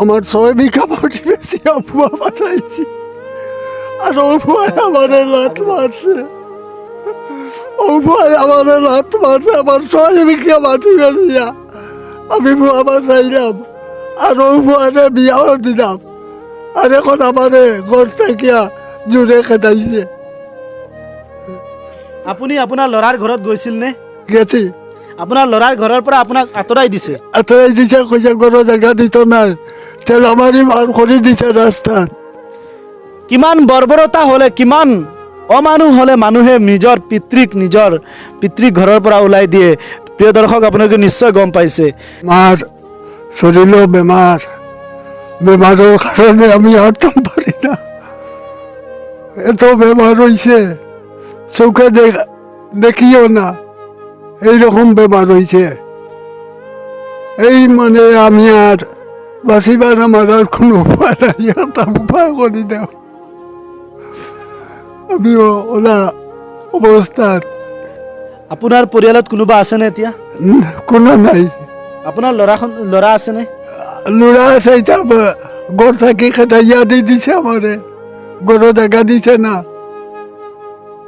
আমার 6 বিঘা মাটি বেশি আবুয়া বাঁচাইছি, আর ও ভয় আমাদের লাত মারছে, ও ভয় আমাদের লাত মারছে। আমার 6 বিঘা মাটি বেশিয়া আমি ভুয়া বাঁচাইলাম, আর ও ভুয়ারে বিয়াও দিলাম, আর এখন আমাদের ঘর থেকে জোরে খেদাইছে। আপুনি আপোনাৰ ল'ৰাৰ ঘৰত গৈছিল নে? গেছি আপোনাৰ ল'ৰাৰ ঘৰৰ পৰা আপোনাক আঁতৰাই দিছে। আঁতৰাই দিছে, কৈছে কোনো জায়গা দিত নাই, তেল আমাৰই মাৰ কৰে দিছে ৰাস্তাত। কিমান বৰ্বৰতা হ'লে, কিমান অমানুহ হ'লে মানুহে নিজৰ পিতৃক ঘৰৰ পৰা ওলাই দিয়ে। প্ৰিয় দৰ্শক, আপোনালোকে নিশ্চয় গম পাইছে। মার শরীরও বেমারের কারণে আমি হাঁটতাম পারি না, এত বেমার হয়েছে, চোখে দেখিও না, এইরকম বেমার হয়েছে। এই মানে আমি আর বাঁচিবার আমার আর কোনো উপায় নাই, একটা উপায় করে দেও। আমি ওলা অবস্থাত আপোনাৰ পৰিয়ালত কোনোবা আছেনে এতিয়া? কোনো নাই। আপোনাৰ ল'ৰা আছেনে? লুড়া আছে, এটা গড় থাকি খেদাইয়া দিয়ে দিছে আমারে, গড় দেখা দিছে না,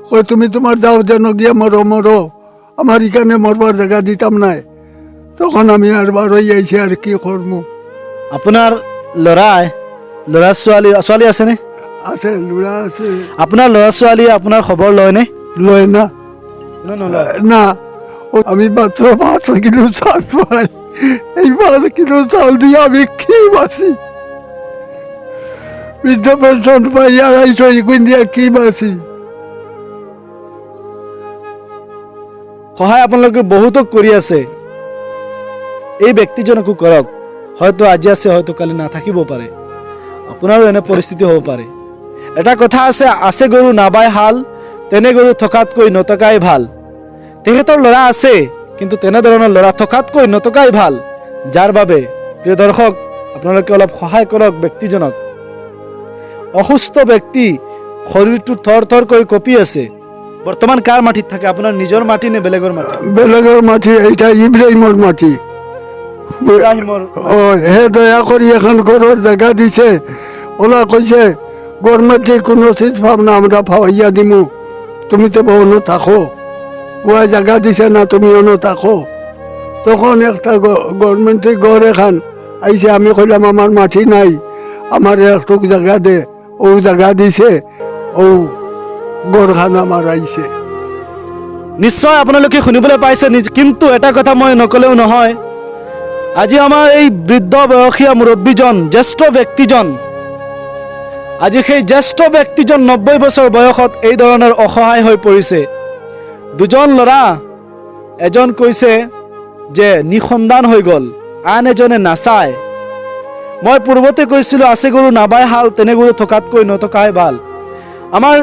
কই তুমি তোমার যাও যেন গিয়ে মরো, আমার এখানে মরবার জায়গা দিতাম নাই। তখন আমি আর বার হয়ে আইছি, আর কি করবো। আপোনাৰ ল'ৰা ছোৱালী আছেনে? আছে, লুড়া আছে। আপোনাৰ ল'ৰা ছোৱালীয়ে আপোনাৰ খবৰ লয়নে? লয় না, নলয়। না। আমি মাত্র 5 কিলো চাল পাই, এই 5 কিলো চাল দিয়ে আমি কি বাঁচি? বৃদ্ধ পেনশন পাই 250 দিয়ে কি বাঁচি? সহায় আপোনালোকে বহুতক কৰি আছে, এই ব্যক্তিজনকো কৰক। হয়তো আজি আছে, হয়তো কালি নাথাকিব পাৰে, আপোনাৰো এনে পৰিস্থিতি হ'ব পাৰে। এটা কথা আছে গৰু নাবাই হাল, তেনে গৰু থকাতকৈ নথকাই ভাল। তেখেতৰ ল'ৰা আছে, কিন্তু তেনেধৰণৰ ল'ৰা থকাতকৈ নথকাই ভাল। যাৰ বাবে প্ৰিয় দৰ্শক, আপোনালোকে অলপ সহায় কৰক ব্যক্তিজনক। অসুস্থ ব্যক্তি, শৰীৰটো থৰ থৰকৈ কঁপি আছে। বৰ্তমান কাৰ মাটিত থাকে? আপোনাৰ নিজৰ মাটি নে বেলেগৰ মাটি? বেলেগেৰ মাটি, এইটা ইব্ৰাহিমৰ মাটি। ইব্ৰাহিমৰ। হে দয়া করি এখন গরুর জায়গা দিছে, ওলা কইছে গভর্নমেন্টে কোনো চিজ পাব না, আমরা ফাওয়াইয়া দিমু, তুমি তো অন্য থাকো, ওয়া জায়গা দিছে না, তুমি অন্য থাকো। তখন একটা গভর্নমেন্টে গড় এখান আইছে, আমি কইলাম আমার মাটি নাই, আমার একটুক জায়গা দে, ও জায়গা দিছে, ও গড়খান আমার আইছে। নিশ্চয় আপোনালোকে শুনিবলৈ পাইছে, কিন্তু এটা কথা মই নকলেও নহয়। আজি আমাৰ এই বৃদ্ধ বয়সীয়া মুৰব্বীজন, জ্যেষ্ঠ ব্যক্তিজন, আজি সেই জ্যেষ্ঠ ব্যক্তিজন 90 বছৰ বয়সত এই ধৰণৰ অসহায় হৈ পৰিছে। দুজন ল'ৰা, এজন কৈছে যে নিসন্তান হৈ গ'ল, আন এজনে নাচায়। মই পূৰ্বতে কৈছিলোঁ, আছে গৰু নাবাই হাল, তেনে গৰু থকাতকৈ নথকাই ভাল। আমাৰ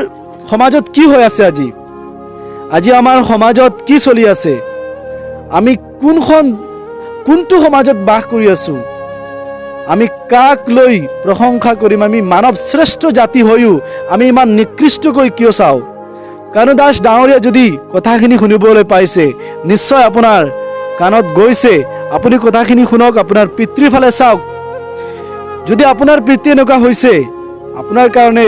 সমাজত কি হৈ আছে আজি আমাৰ সমাজত কি চলি আছে? আমি কোনটো সমাজত বাস কৰি আছো? আমি কাক লৈ প্ৰশংসা কৰিম? আমি মানৱ শ্ৰেষ্ঠ জাতি হৈও আমি ইমান নিকৃষ্টকৈ কিয় চাওঁ? কানু দাস ডাঙৰীয়া যদি কথাখিনি শুনিবলৈ পাইছে, নিশ্চয় আপোনাৰ কাণত গৈছে। আপুনি কথাখিনি শুনক, আপোনাৰ পিতৃৰ ফালে চাওক। যদি আপোনাৰ পিতৃ এনেকুৱা হৈছে, আপোনাৰ কাৰণে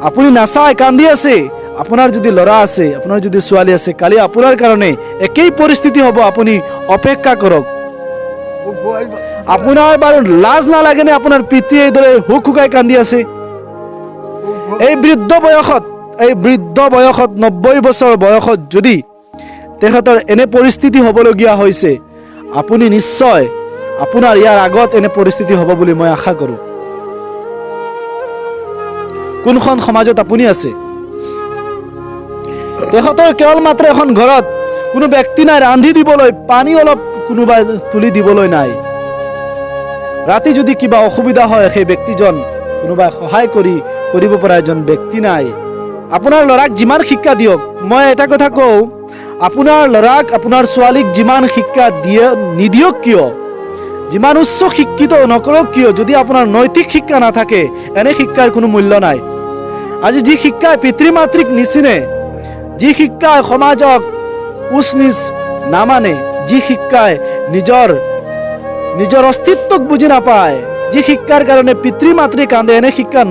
আপুনি নাচাই কান্দি আছে, আপোনাৰ যদি ল'ৰা আছে, আপোনাৰ যদি ছোৱালী আছে, কালি আপোনাৰ কাৰণে একেই পৰিস্থিতি হ'ব। আপুনি অপেক্ষা কৰক। আপোনাৰ বাৰু লাজ নালাগেনে? আপোনাৰ পিতৃয়ে এইদৰে হুক হুকাই কান্দি আছে। এই বৃদ্ধ বয়সত 90 বছৰ বয়সত যদি তেখেতৰ এনে পৰিস্থিতি হ'বলগীয়া হৈছে, আপুনি নিশ্চয় আপোনাৰ ইয়াৰ আগত এনে পৰিস্থিতি হ'ব বুলি মই আশা কৰোঁ। কোনখন সমাজত আপুনি আছে? তেখেতৰ কেৱল মাত্ৰ এখন ঘৰত কোনো ব্যক্তি নাই, ৰান্ধি দিবলৈ পানী অলপ কোনোবাই তুলি দিবলৈ নাই। ৰাতি যদি কিবা অসুবিধা হয়, সেই ব্যক্তিজন কোনোবাই সহায় কৰিব পৰা এজন ব্যক্তি নাই। আপোনাৰ ল'ৰাক যিমান শিক্ষা দিয়ক, মই এটা কথা কওঁ, আপোনাৰ ল'ৰাক, আপোনাৰ ছোৱালীক যিমান শিক্ষা নিদিয়ক কিয়, যিমান উচ্চ শিক্ষিত নকৰক কিয়, যদি আপোনাৰ নৈতিক শিক্ষা নাথাকে, এনে শিক্ষাৰ কোনো মূল্য নাই। আজি যি শিক্ষাই পিতৃ মাতৃক নিচিনে, যি শিক্ষাই সমাজক উচ নিচ নামানে, যি শিক্ষাই নিজৰ অস্তিত্বক বুজি নাপায়, যি শিক্ষাৰ কাৰণে পিতৃ মাতৃ কান্দে এনে শিক্ষা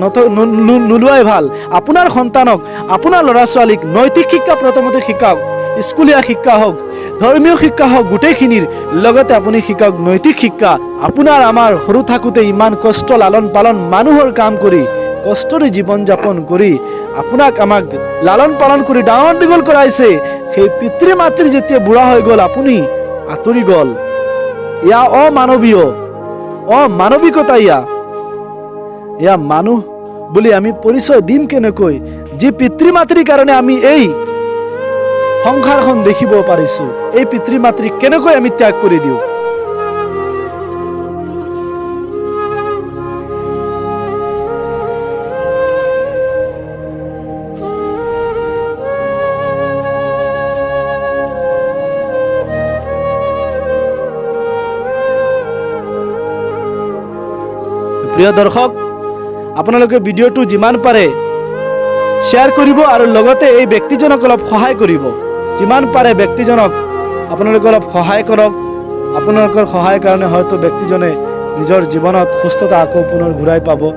নোলোৱাই ভাল। আপোনাৰ সন্তানক আপোনাৰ ল'ৰা ছোৱালীক নৈতিক শিক্ষা প্ৰথমতে শিকাওক। স্কুলীয়া শিক্ষা হওক, ধৰ্মীয় শিক্ষা হওক, গোটেইখিনিৰ লগতে আপুনি শিকাওক নৈতিক শিক্ষা। আপোনাৰ আমাৰ সৰু থাকোঁতে ইমান কষ্ট লালন পালন মানুহৰ কাম কৰি কষ্টৰে জীৱন যাপন কৰি আপোনাক আমাক লালন পালন কৰি ডাঙৰ দীঘল কৰাইছে। সেই পিতৃ মাতৃ যেতিয়া বুঢ়া হৈ গ'ল আপুনি আঁতৰি গ'ল। এয়া অমানৱীয়, অমানৱিকতা। এয়া মানুহ বুলি আমি পৰিচয় দিম কেনেকৈ? যি পিতৃ মাতৃৰ কাৰণে আমি এই সংসাৰখন দেখিব পাৰিছো, এই পিতৃ মাতৃক কেনেকৈ আমি ত্যাগ কৰি দিওঁ? প্ৰিয় দৰ্শক, আপোনালোকে ভিডিঅ'টো যিমান পাৰে শ্বেয়াৰ কৰিব আৰু লগতে এই ব্যক্তিজনক অলপ সহায় কৰিব। যিমান পাৰে ব্যক্তিজনক আপোনালোকে অলপ সহায় কৰক। আপোনালোকৰ সহায়ৰ কাৰণে হয়তো ব্যক্তিজনে নিজৰ জীৱনত সুস্থতা আকৌ পুনৰ ঘূৰাই পাব।